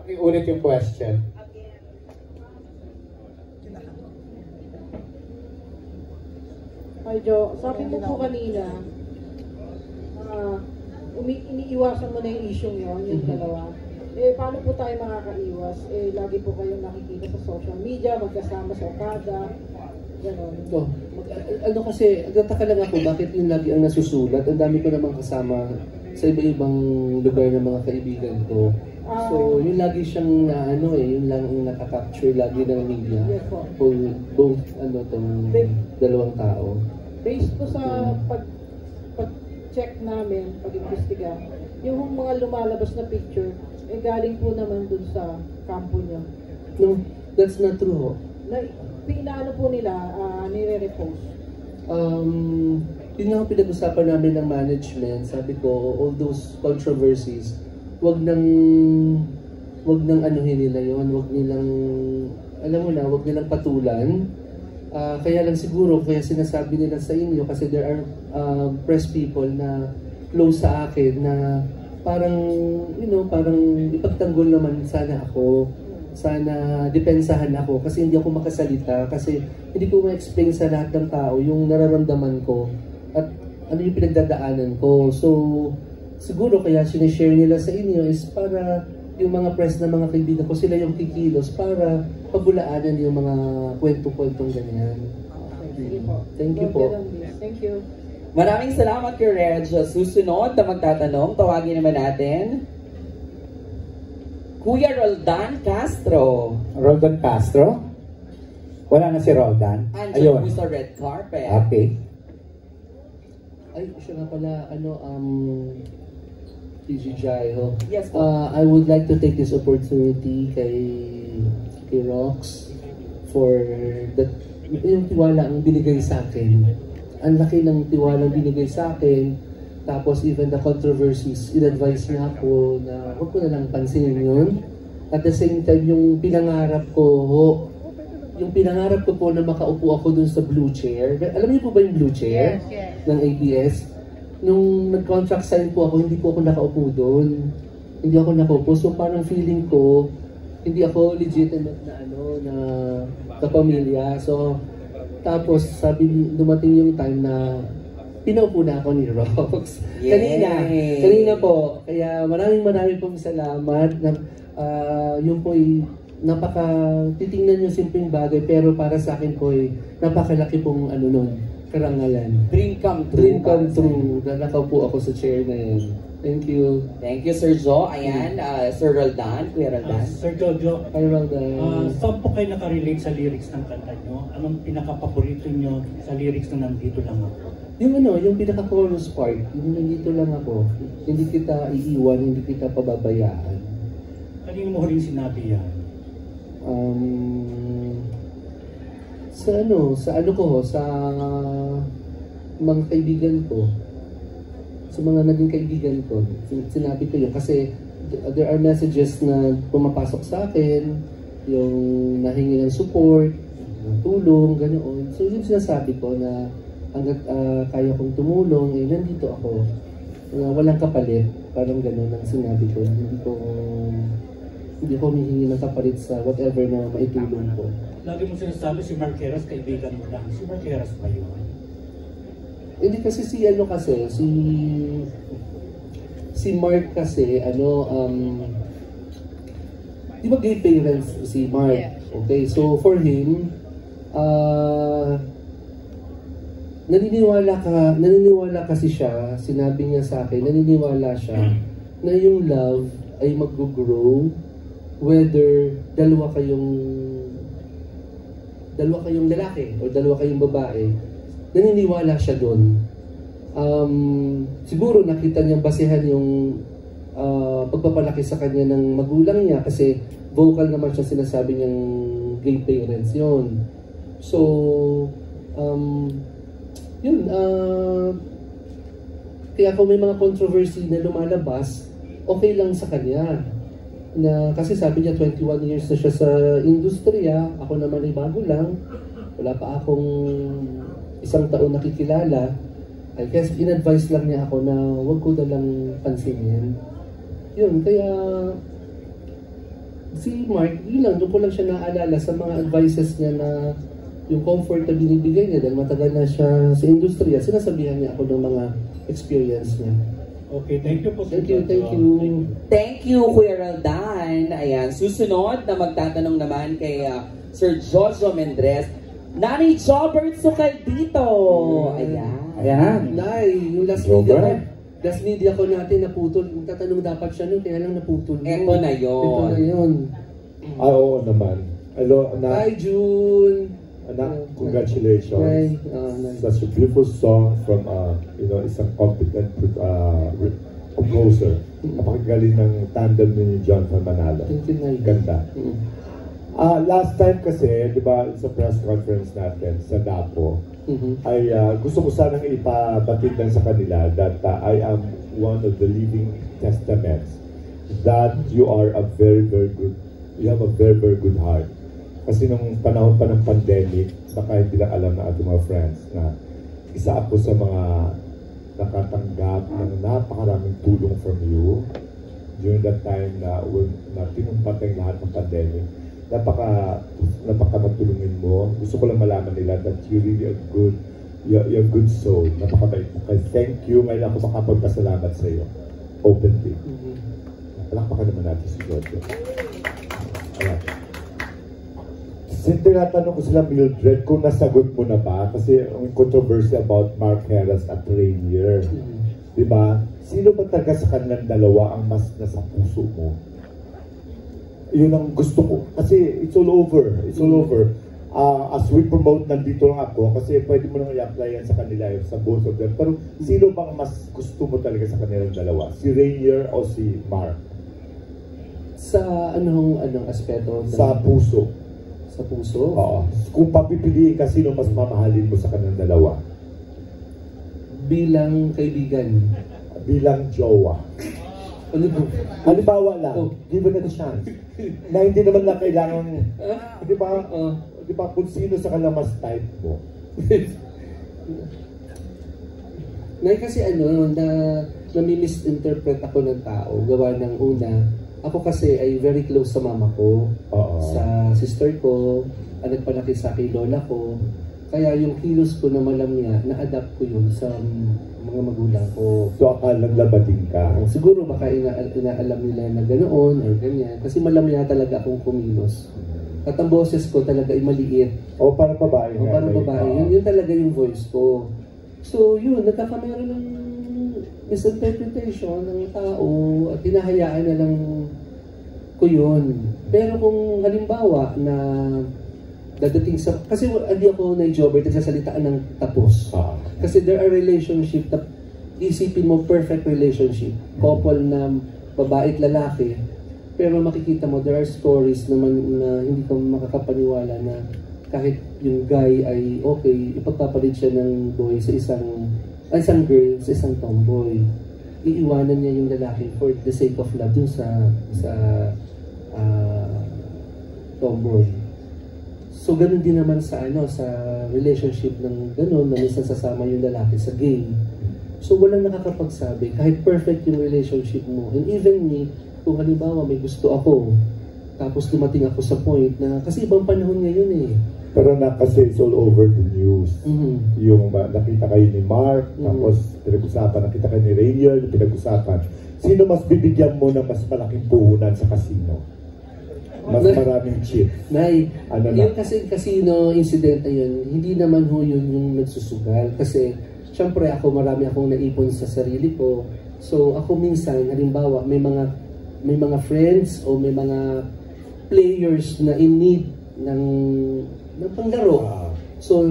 Ulit yung question. Hi Jo, sabi mo po kanina, iniiwasan mo na yung issue yun, yung dalawa. Eh, paano po tayo makakaiwas? Eh, lagi po kayong nakikita sa social media, magkasama sa Okada, gano'n. Ano kasi, nagtataka lang ako bakit yung lagi ang nasusulat. Ang dami ko namang kasama sa iba-ibang lugar ng mga kaibigan ko. So, yun lagi siyang yun lang ang nakaka-capture lagi ng media. Yes po. Both, tong dalawang tao. Based po sa pag-check namin, pag-imbestiga, yung mga lumalabas na picture, eh galing po naman dun sa kampo niyo. No, that's not true. Pinaano po nila, nire-repost? Yun nga pinag-usapan namin ng management. Sabi ko, all those controversies, wag nang anuhin nila yon, wag nilang patulan. Kaya lang siguro, kaya sinasabi nila sa inyo, kasi there are press people na close sa akin na parang ipagtanggol naman sana ako. Sana depensahan ako kasi hindi ako makasalita kasi hindi ko ma-explain sa lahat ng tao yung nararamdaman ko at ano yung pinagdadaanan ko. So, siguro kaya sinishare nila sa inyo is para yung mga press na mga kaibigan ko, sila yung kikilos para pabulaanan yung mga kwento-kwentong ganyan. Sige po. Thank you po. Thank you. Maraming salamat kay Reg. Susunod na magtatanong, tawagin naman natin Kuya Roldan Castro. Roldan Castro? Wala na si Roldan. Andiyan po sa red carpet. Okay. Ay, siya nga pala, PG Jayo. Yes po. I would like to take this opportunity kay Rox for yung tiwala ang binigay sa akin. Ang laki ng tiwala ang binigay sa akin. Tapos even the controversies, in-advise niya ako na huwag ko na lang pansinin yun. At the same time, yung pinangarap ko po na makaupo ako dun sa blue chair. Alam niyo po ba yung blue chair? Yes. Ng ABS? Nung nag-contract sign po ako, hindi po ako nakaupo doon. Hindi ako nakaupo. So parang feeling ko, hindi ako legitimate na na kapamilya. So, tapos dumating yung time na pinaupo na ako ni Rox. Kanina po. Kaya maraming pong salamat. Yun po titingnan yung simpleng bagay pero para sa akin po napakalaki pong karangalan. Dream come true. Dream come true. Nakaupo ako sa chair na yan. Thank you. Thank you, Sir Jo. Ayan, Sir Roldan, Kuya Roldan. Sir Jojo, Hi, Roldan. saan po kayo nakarelate sa lyrics ng kanta nyo? Anong pinaka-paborito nyo sa lyrics na nandito lang ako? Yung pinaka-chorus part, yung nandito lang ako, hindi kita iiwan, hindi kita pababayaan. Kanino mo rin sinabi yan? Sa mga kaibigan ko, sa mga naging kaibigan ko, sinabi ko yun kasi there are messages na pumapasok sa akin, yung nahingi ng support, ng tulong, ganoon. So yung sinasabi ko na hanggat kaya kong tumulong, nandito ako. Walang kapalit, parang gano'n ang sinabi ko. Hindi ko humihingi ng kapalit sa whatever na maitulong ko. Lagi mo sinasabi si Marqueras, kaibigan mo lang. Si Marqueras ba yun? Hindi kasi si Mark kasi, di ba gay parents si Mark? Okay, so for him, naniniwala kasi siya, sinabi niya sa akin, naniniwala siya na yung love ay mag-grow whether dalawa kayong lalaki o dalawa kayong babae. Naniniwala siya doon. Siguro nakita niyang basehan yung pagpapalaki sa kanya ng magulang niya kasi vocal naman siya, sinasabi niyang gay parents yun. So, kaya kung may mga controversy na lumalabas, okay lang sa kanya. Kasi sabi niya 21 years na siya sa industriya, ako naman ay bago lang, wala pa akong isang taon nakikilala. I guess in-advise lang niya ako na huwag ko dalang pansinin. Yun, kaya si Mark, yun lang, doon ko lang siya naaalala sa mga advices niya na yung comfort na binibigay niya dahil matagal na siya sa industriya, sinasabihan niya ako ng mga experience niya. Okay, thank you po. Thank you, thank you. Thank you, Kuya Roldan. Ayan, susunod na magtatanong naman kay Sir Jojo Mendres. Nanay Jobert Sukal dito. Ayan. Ayan. Nay, yung last media ko natin naputol. Yung tatanong dapat siya nun, kaya lang naputol. Ito na yun. Ito na yun. Oo naman. Hello, Hi, June. anak, congratulations. Nay, Such a beautiful song from, isang competent composer. Napakagaling ng tandem ni John Van Manalo. Thank you, Nay. Ganda. Last time kasi, di ba, sa press conference natin sa Dapo, ay gusto ko sanang ipabatid lang sa kanila that I am one of the living testaments that you are a very, very good, you have a very, very good heart. Kasi nung panahon pa ng pandemic, baka hindi lang alam ng ating mga friends na isa ako sa mga nakatanggap ng napakaraming tulong from you during that time na tinumpatay lahat ng pandemic. Napaka matulungin mo. Gusto ko lang malaman nila that you really are good, you're a good soul. Napakabait. Okay, thank you. Ngayon ako makapagpasalamat sa iyo. Openly. Palakpakan naman natin si Jojo. Ayan. Tinatanong ko sila, Mildred, kung nasagot mo na ba? Kasi ang controversy about Mark Heras at Rainier. Diba? Sino ba talaga sa kanilang dalawa ang mas nasa puso mo? Yun ang gusto ko. Kasi it's all over. It's all over. As we promote, nandito lang ako. Kasi pwede mo nang i-apply yan sa kanila, sa both of them. Pero sino bang mas gusto mo talaga sa kanilang dalawa? Si Rainier o si Mark? Sa anong aspeto? Sa puso. Sa puso? Oo. Kung papipiliin ka, sino mas mamahalin mo sa kanilang dalawa? Bilang kaibigan. Bilang jowa. Halimbawa lang, give it a chance. Na hindi naman na kailangan, di ba kung sino sa kanila mas type mo? Kasi nami-misinterpret ako ng tao. Gawa ng una, ako kasi ay very close sa mama ko, sa sister ko, ang nagpalaki sa akin lola ko. Kaya yung kilos ko na malamya, na-adapt ko yun sa mga magulang ko. So akala labading ka? Siguro baka inaalam nila na ganoon or ganyan. Kasi malamya talaga akong kumilos. At ang boses ko talaga ay maliit. O parang babae. O parang babae. Yun talaga yung voice ko. So yun, nagkakameron ng misinterpretation ng tao at hinahayaan na lang ko yun. Pero kung halimbawa na dadating sa... Kasi hindi ako na-jobber nagsasalitaan ng tapos. Kasi there are relationship na isipin mo perfect relationship. Couple na babae at lalaki. Pero makikita mo, there are stories naman na hindi ka makakapaniwala na kahit yung guy ay okay, ipagpapalit siya ng boy sa isang girl, sa isang tomboy. Iiwanan niya yung lalaki for the sake of love dun sa tomboy. So, ganun din naman sa relationship ng ganun, na minsan sasama yung lalaki sa gay. So, walang nakakapagsabi, kahit perfect yung relationship mo. And even me, kung halimbawa may gusto ako, tapos dumating ako sa point na, kasi ibang panahon ngayon eh. Pero kasi it's all over the news. Yung nakita kayo ni Mark, tapos pinag-usapan, nakita kayo ni Rainier, pinag-usapan. Sino mas bibigyan mo ng mas malaking puhunan sa casino? Mas maraming chip. Nay, yung casino incident na yun, hindi naman ho yun yung nagsusugal. Kasi, syempre ako, marami akong naipon sa sarili ko. So, ako minsan, halimbawa, may mga friends o may mga players na in need ng panglaro. So,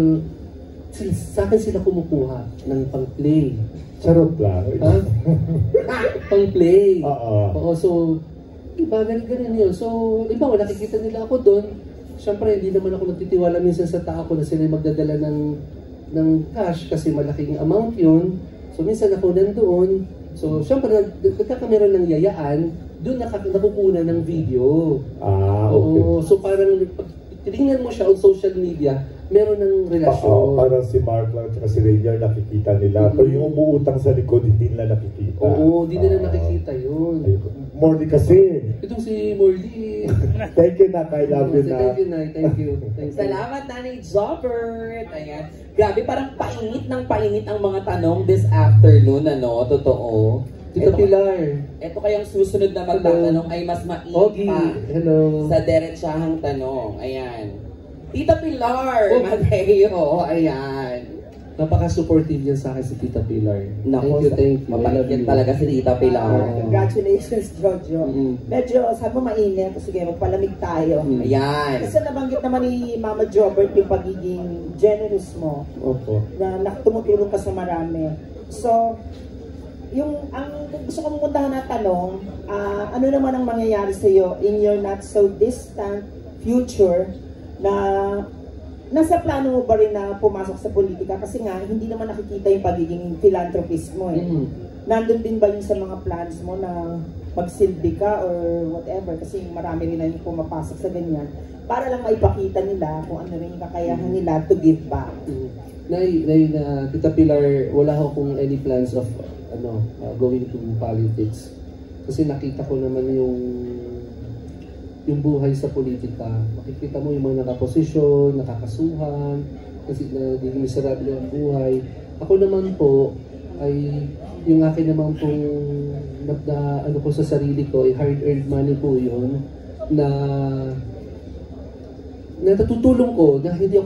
sa akin sila kumukuha ng pang-play. Charot lang. Pang-play. Oo. So, iba, ganun yun. So, iba, nakikita nila ako doon. Siyempre, hindi naman ako nagtitiwala minsan sa tao ko na sila magdadala ng cash kasi malaking amount yun. So, minsan ako nandoon. So, siyempre, nagkakameron ng yayaan, doon nakukunan ng video. Okay. Oo. So, parang, pag tinignan mo siya on social media, meron ng relasyon. Parang si Mark lang at si Rainier nakikita nila. Pero yung umuutang sa likod, hindi nila nakikita. Oo, hindi nila nakikita yun. Morley kasi. Itong si Morley. Thank you, Nak. I love you, Nak. Thank you, Nay. Thank you. Thank you. Salamat, Nanay Jobert. Ayan. Grabe, parang painit ng painit ang mga tanong this afternoon, ano? Totoo. Tita Pilar. Ito kayang susunod na magtatanong ay mas mainit Ogie. pa Hello. sa diretsahang tanong. Ayan. Tita Pilar Mateo. Ayan. Napaka-supportive yan sa akin si Tita Pilar. Naku, Thank you. mabait yan talaga si Tita Pilar. Congratulations, Jojo. Medyo, sabi mo mainit. Sige, magpalamig tayo. Ayan. Kasi nabanggit naman ni Mama Jobert yung pagiging generous mo. Opo. Na tumutulong ka sa marami. So, ang gusto kong puntahan na tanong, ano naman ang mangyayari sa iyo in your not so distant future na nasa plano mo ba rin na pumasok sa politika? Kasi nga, hindi naman nakikita yung pagiging philanthropist mo eh. Nandun din ba yun sa mga plans mo na magsilbi ka or whatever? Kasi marami rin na yung pumapasok sa ganyan. Para lang maipakita nila kung ano rin yung kakayahan nila to give back. Tita Pilar, wala akong any plans of going to politics. Kasi nakita ko naman yung buhay sa politika. Makikita mo yung mga nakaposisyon, nakakasuhan, kasi naging miserable ang buhay. Ako naman po, ay yung akin naman pong ano ko sa sarili ko, ay hard-earned money po yun, na natutulong ko, na hindi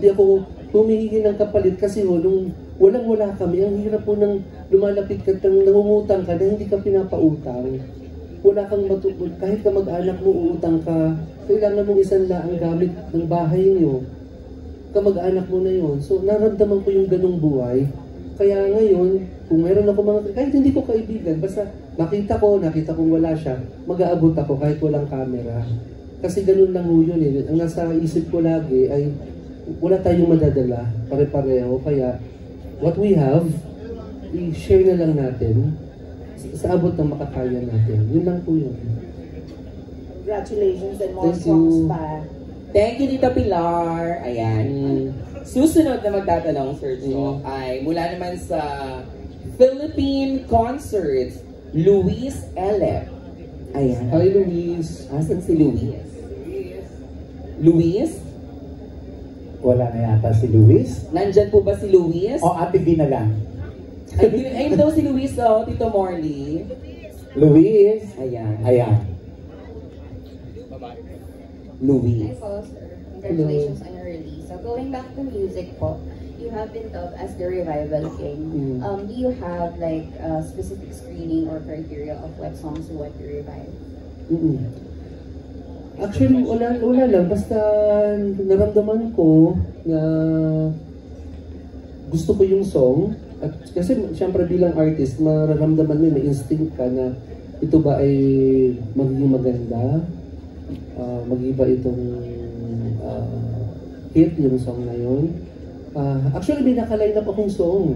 ako humihingi ng kapalit kasi nung walang-wala kami, ang hirap po nang lumalapit ka, nangungutang ka na hindi ka pinapautang. Wala kang kahit ka mag-anak mo, uutang ka, kailangan mong isang laang gamit ng bahay niyo. Kamag-anak mo na yon. So, naramdaman ko yung ganung buhay. Kaya ngayon, kung meron ako kahit hindi ko kaibigan, basta nakita kong wala siya, mag-aabot ako kahit walang camera. Kasi ganun lang yun eh. Ang nasa isip ko lagi ay, wala tayong madadala, pare-pareho. Kaya, what we have, i-share na lang natin sa abot ng makakaya natin. Yun lang po yun. Congratulations and more songs pa. Thank you, Tita Pilar. Ayan. Susunod na magtatanong, Sir Jo, ay mula naman sa Philippine Concerts, Luis Elep. Ayan. Hi, Luis. Asan si Luis? Luis? Wala na yata si Luis. Nandyan po ba si Luis? O, Ate B na lang. Ayun daw si Luis, Tito Morley. Luis. Ayan. Ayan. Luis. Hi po, sir. Congratulations on your release. So going back to music po, you have been dubbed as the Revival King. Do you have like a specific screening or criteria of what songs you want to revive? Actually, wala lang. Basta naramdaman ko na gusto ko yung song. At kasi siyempre bilang artist, mararamdaman mo, may instinct ka na ito ba ay magiging maganda, mag-iba itong hit yung song na yun. Actually, may nakaline up akong song.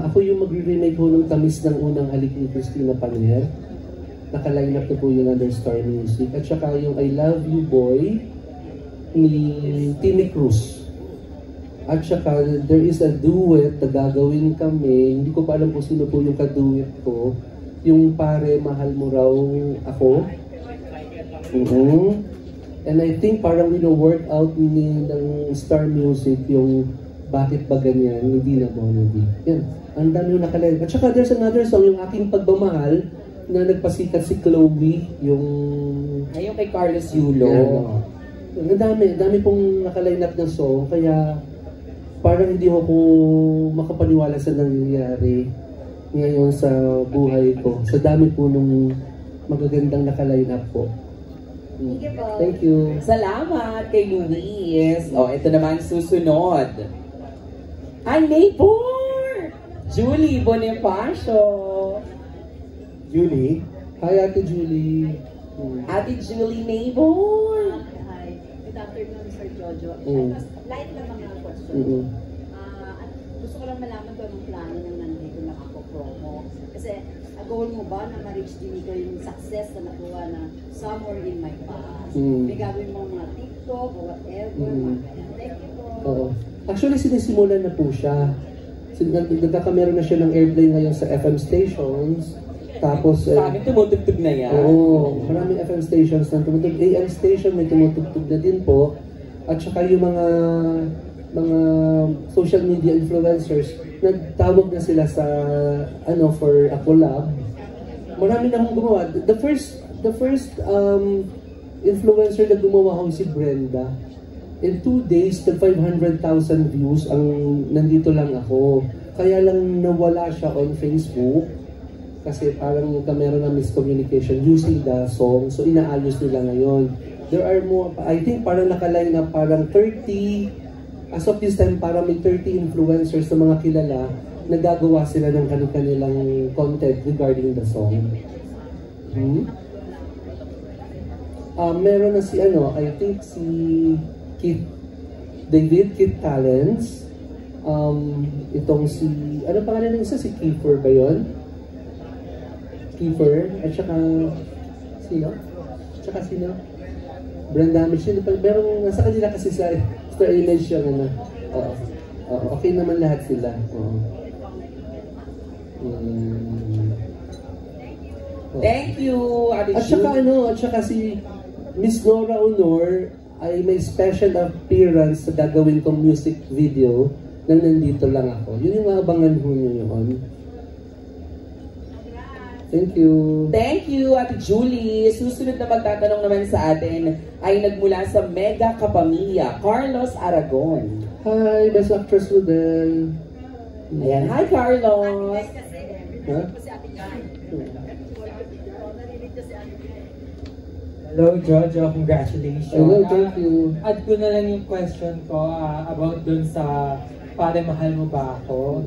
Ako yung magre-remake ko ng Tamis ng Unang Halik ni Christina Paner. Nakaline up na po yun under Star Music. At saka yung I Love You Boy ni Timmy Cruz. At saka, there is a duet na gagawin kami. Hindi ko pa alam kung sino po yung kaduet ko. Yung Pare, Mahal Mo Raw Ako. And I think parang work out ng Star Music yung Bakit Ba Ganyan, hindi na Bonaby. Yan. Ang dami yung nakalagay. At saka, there's another song, yung Aking Pagmamahal, na nagpasikat si Chloe, yung... Ayun kay Carlos Yulo. Ang dami pong nakaline up ng song, kaya parang hindi ako makapaniwala sa nangyayari ngayon sa buhay ko. Sa dami po nung magagandang nakaline up po. Thank you. Salamat kay Luis. Ito naman susunod. Ay, neighbor! Julie Bonifacio. Julie. Hi, Ate Julie. Ate Julie, neighbor. Hi. Good afternoon, Sir Jojo. Light lang mga question. Gusto ko lang malaman kung anong plano nang nandito nakako-promo. Kasi, goal mo ba na ma-reach din ito yung success na nakuha na somewhere in my past? May gagawin mo mga TikTok o whatever. Thank you po. Actually, sinisimulan na po siya. Nagkakameron na siya ng airplay ngayon sa FM stations. Tapos, Sa amin tumutugtog na yan. Oo, maraming FM stations na tumutugtog. AM station may tumutugtog na din po. At saka yung mga social media influencers, nagtawag na sila sa for a collab. Marami na akong gumawa. The first influencer na gumawa ko si Brenda. In 2 days, 500,000 views ang nandito lang ako. Kaya lang nawala siya on Facebook kasi parang meron na miscommunication using the song. So inaayos nila ngayon. There are more, I think parang nakaline na parang 30, as of this time parang may 30 influencers na mga kilala nagagawa sila ng kanilang content regarding the song. Meron na si I think si Keith Talents. Itong si, ano pangalan ng isa? Si Kiefer ba yun? Kiefer, at saka sino? Brenda Michelle. Merong nasa kanila kasi sa star image yung okay naman lahat sila. Thank you, Ate Ju. At saka si Miss Nora Honor ay may special appearance sa gagawin kong music video nang nandito lang ako. Yun yung abangan ho nyo yun. Thank you. Thank you, Ate Julie. Susunod na magtatanong naman sa atin ay nagmula sa Mega Kapamilya, Carlos Aragon. Hi, Best Actress Ludel. Ayan, hi Carlos. Hello, Jojo. Congratulations. Hello, thank you. Add ko na lang yung question ko about dun sa Pare Mahal Mo Ba Ako?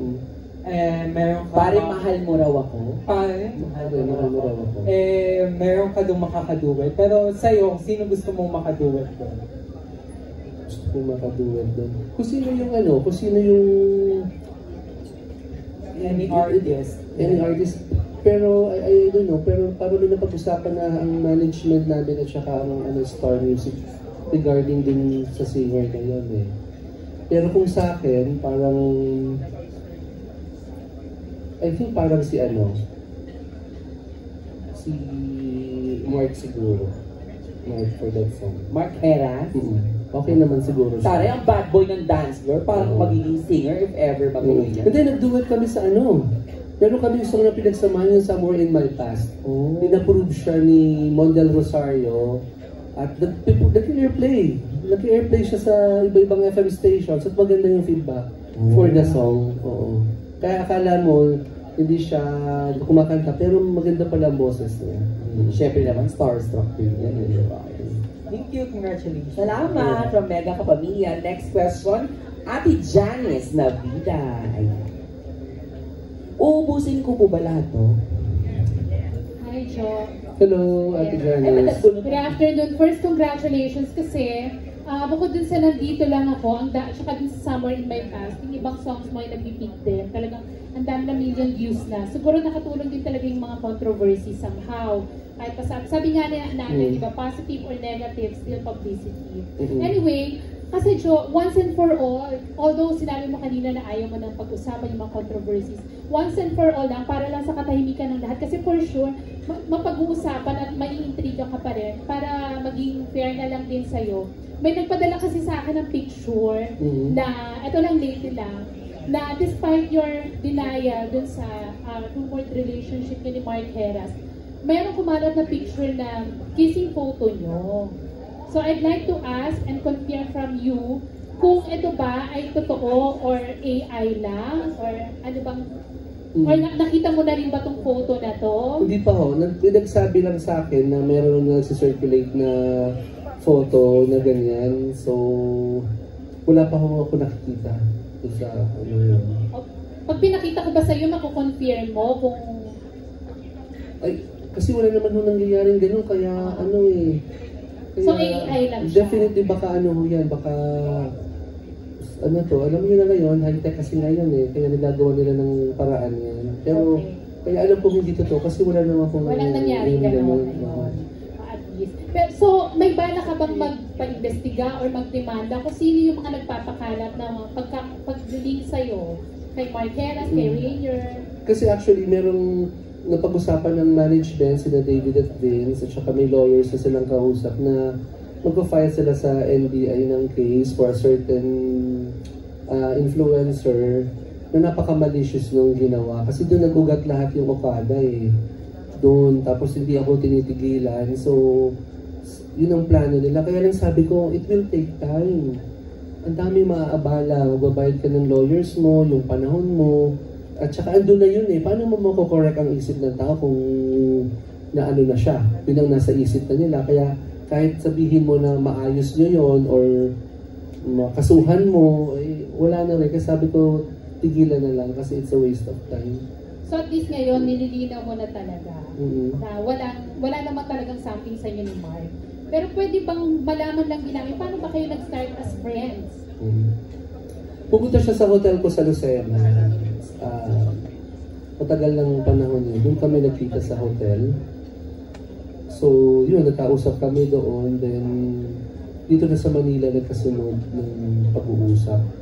Meron ka Pare Mahal Mo Raw Ako? Pare Mahal Mo Raw Ako. Meron ka dong makakaduet. Pero sa'yo, sino gusto mong makaduet doon? Gusto kong makaduet doon. Kung sino yung Any artist. Any artist. Pero, I don't know, pero parang may napag-usapan na ang management namin at saka ang Star Music regarding din sa singer ngayon eh. Pero kung sa akin, parang I think parang si Mark siguro. Mark for that song. Mark Heras? Okay naman siguro siya. Tare, ang bad boy ng dance floor, parang magiging singer if ever magiging yan. Hindi, nag-duet kami sa Pero kami isang na pinagsamahan yung Somewhere in My Past. Pinaprove siya ni Mondel Rosario at nag-airplay siya sa iba-ibang FM stations at maganda yung feedback for the song. Oo. Kaya akala mo, hindi siya kumakanta pero maganda pala ang boses niya. Siyempre naman, starstruck din yan. Thank you, congratulations. Salamat from Mega Kapamilya. Next question, Ate Janice Navida. Uubusin ko po ba lahat to? Hi, Jo. Hello, Ate Janice. Good afternoon. First, congratulations kasi bukod dun sa nandito lang ako, tsaka dun sa Summer in My Past, yung ibang songs mo ay nag-peak din. Talagang ang dami na million views na. Siguro nakatulong din talaga yung mga controversy somehow. Kahit sabi nga natin, diba, positive or negative, still publicity. Anyway, kasi Jo, once and for all, although sinabi mo kanina na ayaw mo nang pag-usapan yung mga controversies, once and for all lang, para lang sa katahimikan ng lahat. Kasi for sure, mapag-uusapan at maiintriga ka pa rin para maging fair na lang din sa'yo. May nagpadala kasi sa akin ng picture na, ito lang lately lang, na despite your denial dun sa rumored relationship ni Mark Heras, mayroong kumalat na picture na kissing photo nyo. So I'd like to ask and confirm from you kung ito ba ay totoo or AI lang or ano bang or nakita mo na rin ba tong photo na to? Hindi pa ho. Nagsabi lang sa akin na meron na circulate na photo na ganyan. So wala pa ho ako nakikita. Sa yun. Pag pinakita ko ba sa'yo, mako-confirm mo kung... Ay, kasi wala naman ho nangyayaring ganun, kaya Kaya, so AI lang siya? Definitely baka yan, baka alam niyo na ngayon, high-tech kasi ngayon kaya nagagawa nila ng paraan yan. Pero, kaya alam ko hindi totoo kasi wala naman akong walang nangyari gano'n. At least. Pero, so, may bala ka bang magpa-investiga or magdemanda kung sino yung mga nagpapakalat na pag-link sa'yo? Kay Mark Heras, kay Rainier? Kasi actually, merong napag-usapan ng management, sina David at Vince, at saka may lawyers na silang kausap na magpa-file sila sa NBI ng case for a certain influencer na napaka-malicious nung ginawa. Kasi doon nagugat lahat yung Okada eh. Doon, tapos hindi ako tinitigilan. So, yun ang plano nila. Kaya lang sabi ko, it will take time. Ang dami maaabala. Magbabayad ka ng lawyers mo, yung panahon mo. At saka andun na yun eh. Paano mo mako-correct ang isip ng tao kung naano na siya? Yun ang nasa isip na nila. Kaya kahit sabihin mo na maayos nyo yun or makasuhan mo, eh, wala na rin. Kasi sabi ko, tigilan na lang kasi it's a waste of time. So at least ngayon, nililinaw mo na talaga na wala naman talagang something sa inyo ni Mark. Pero pwede bang malaman lang din namin, paano ba kayo nag-start as friends? Pupunta siya sa hotel ko sa Lucena. Matagal ng panahon yun. Doon kami nagkita sa hotel. So, yun, nagkausap kami doon. Then, dito na sa Manila, nagkasunod ng pag-uusap.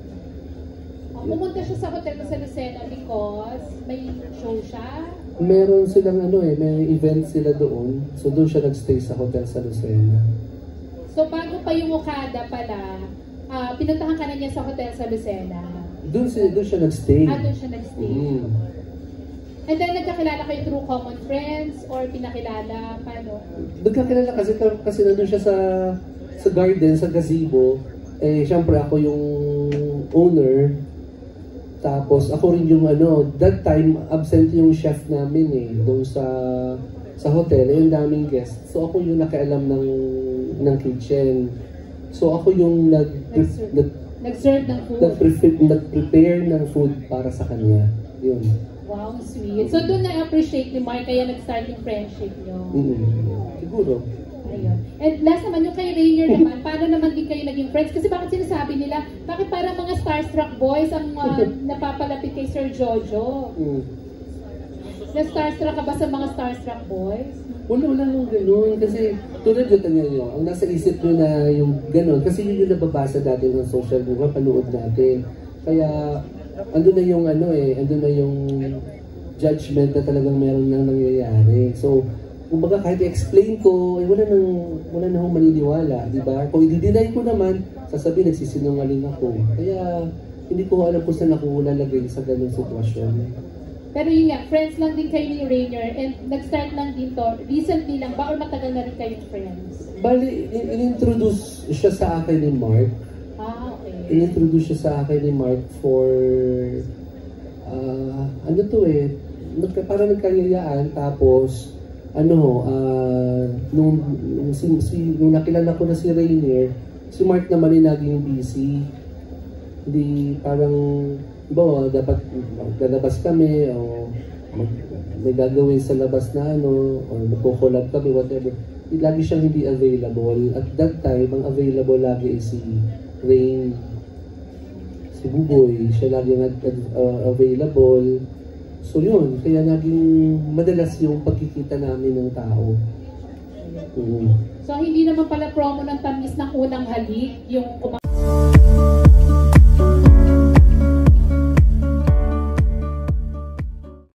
Pumunta siya sa hotel sa Lucena because may show siya? Meron silang may event sila doon. So, doon siya nagstay sa hotel sa Lucena. So, bago pa yung Okada pala, pinuntahan ka na niya sa hotel sa Lucena? Doon siya nagstay. Doon siya nagstay. And then, nagkakilala kayo through common friends or pinakilala? Paano? Nagkakilala kasi nandun siya sa garden, sa gazebo. Eh, syempre ako yung owner. Tapos ako rin yung that time absent yung chef namin eh, doon sa hotel, yung daming guests. So ako yung nakialam ng kitchen. So ako yung nag-serve ng food. Nag-prepare ng food para sa kanya. Yun. Wow, sweet. So doon na-appreciate ni Mark kaya nag-start yung friendship nyo. Siguro. Ayun. And last naman, yung kay Rainier naman, paano naman din kayo naging friends? Kasi bakit sinasabi nila, bakit parang mga starstruck boys ang napapalapit kay Sir Jojo? Na-starstruck ka ba sa mga starstruck boys? Wala nung ganun. Kasi tulad nyo, ang nasa isip nyo na yung ganun. Kasi yun yung nababasa natin sa social media, panood natin. Kaya, andun na yung andun na yung judgment na talagang meron nang nangyayari. So, kumbaga kahit i-explain ko, wala na akong maniniwala, di ba? Kung i-deny ko naman, sasabihin nagsisinungaling ako. Kaya hindi ko alam kung saan ako lalagay sa ganung sitwasyon. Pero yun nga, friends lang din kayo ni Rainier and nag-start lang din to, recently lang ba or matagal na rin kayong friends? Bali, in-introduce siya sa akin ni Mark. Okay. In-introduce siya sa akin ni Mark for, parang nagkayayaan, tapos nung nakilala ko na si Rainier, si Mark naman ay naging busy. Hindi parang, dapat lalabas kami o may gagawin sa labas na o magkukulab kami, whatever. Lagi siyang hindi available. At that time, ang available lagi ay si Rain, si Buboy. Siya lagi available. So yun, kaya naging madalas yung pagkikita namin ng tao. So hindi naman pala promo ng tamis ng unang halik, yung